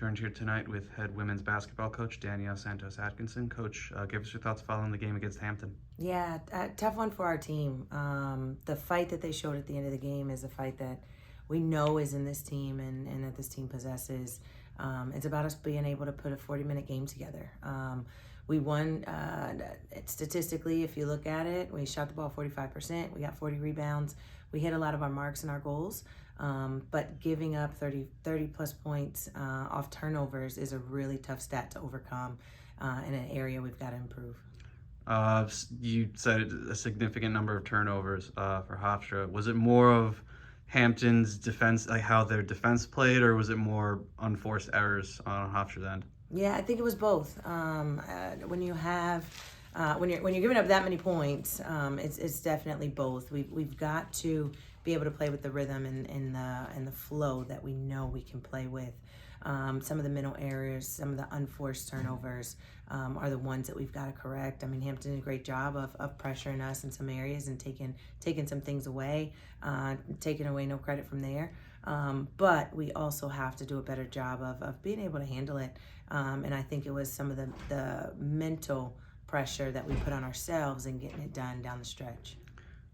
Joined here tonight with head women's basketball coach Danielle Santos Atkinson. Coach, give us your thoughts following the game against Hampton. Yeah, tough one for our team. The fight that they showed at the end of the game is a fight that we know is in this team and that this team possesses. It's about us being able to put a 40-minute game together. We won, statistically, if you look at it, we shot the ball 45%, we got 40 rebounds, we hit a lot of our marks and our goals, but giving up 30 plus points off turnovers is a really tough stat to overcome in an area we've got to improve. You said a significant number of turnovers for Hofstra. Was it more of Hampton's defense, like how their defense played, or was it more unforced errors on Hofstra's end? Yeah, I think it was both. When you have when you're giving up that many points, it's definitely both. We've got to be able to play with the rhythm and the flow that we know we can play with. Some of the mental errors, some of the unforced turnovers are the ones that we've got to correct. I mean, Hampton did a great job of pressuring us in some areas and taking some things away, taking away no credit from there. But we also have to do a better job of being able to handle it. And I think it was some of the mental pressure that we put on ourselves and getting it done down the stretch.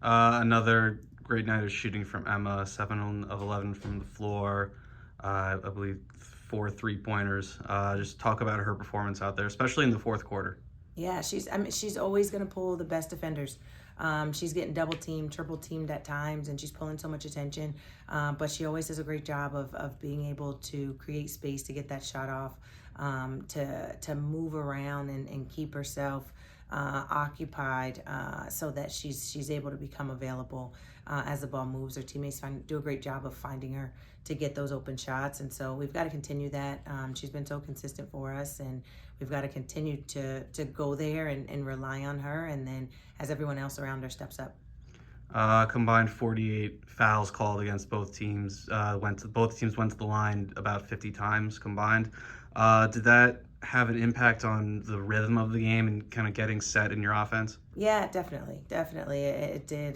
Another great night of shooting from Emma, 7 of 11 from the floor. I believe 4 3-pointers. Just talk about her performance out there, especially in the fourth quarter. Yeah, she's always going to pull the best defenders. She's getting double teamed, triple teamed at times, and she's pulling so much attention. But she always does a great job of being able to create space to get that shot off, to move around and keep herself occupied, so that she's able to become available as the ball moves. Her teammates do a great job of finding her to get those open shots, and so we've got to continue that. She's been so consistent for us, and we've got to continue to go there and rely on her, and then as everyone else around her steps up. Combined 48 fouls called against both teams. Both teams went to the line about 50 times combined. Did that have an impact on the rhythm of the game and kind of getting set in your offense? Yeah, definitely. It did.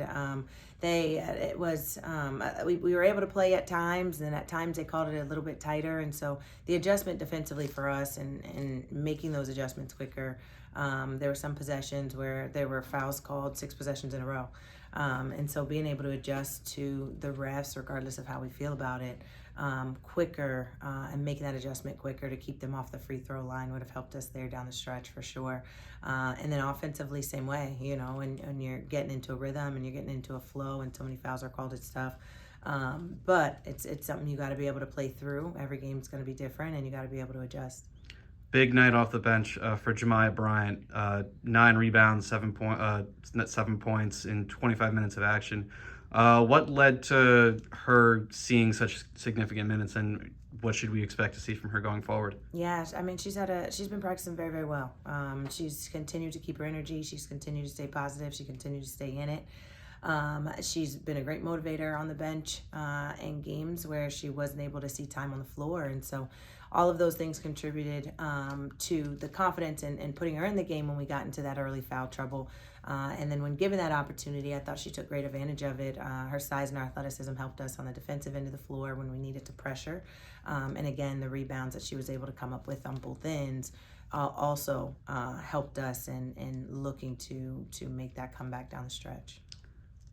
We were able to play at times, and at times they called it a little bit tighter. And so the adjustment defensively for us and making those adjustments quicker, there were some possessions where there were fouls called 6 possessions in a row. And so being able to adjust to the refs, regardless of how we feel about it, quicker, and making that adjustment quicker to keep them off the free throw line would have helped us there down the stretch for sure. And then offensively, same way, when you're getting into a rhythm and you're getting into a flow and so many fouls are called, it's tough. But it's something you got to be able to play through. Every game's going to be different, and you got to be able to adjust. Big night off the bench for Jemiah Bryant. 9 rebounds, 7 points in 25 minutes of action. What led to her seeing such significant minutes, and what should we expect to see from her going forward? Yeah, I mean, she's been practicing very, very well. She's continued to keep her energy. She's continued to stay positive. She continued to stay in it. She's been a great motivator on the bench in games where she wasn't able to see time on the floor. And so all of those things contributed to the confidence and putting her in the game when we got into that early foul trouble. And then when given that opportunity, I thought she took great advantage of it. Her size and her athleticism helped us on the defensive end of the floor when we needed to pressure. And again, the rebounds that she was able to come up with on both ends also helped us in looking to make that comeback down the stretch.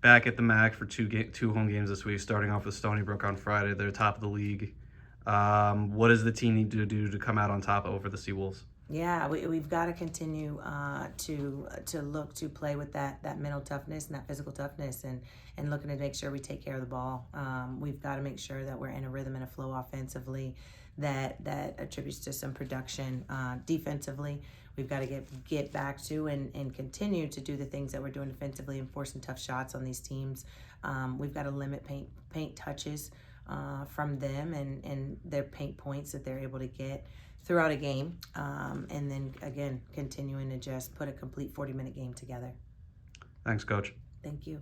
Back at the MAC for two home games this week, starting off with Stony Brook on Friday. They're top of the league. What does the team need to do to come out on top over the Seawolves? Yeah, we've got to continue to look to play with that mental toughness and that physical toughness, and looking to make sure we take care of the ball. We've got to make sure that we're in a rhythm and a flow offensively that attributes to some production defensively. We've got to get back to and continue to do the things that we're doing defensively and forcing tough shots on these teams. We've got to limit paint touches from them and their paint points that they're able to get throughout a game. And then, again, continuing to just put a complete 40-minute game together. Thanks, Coach. Thank you.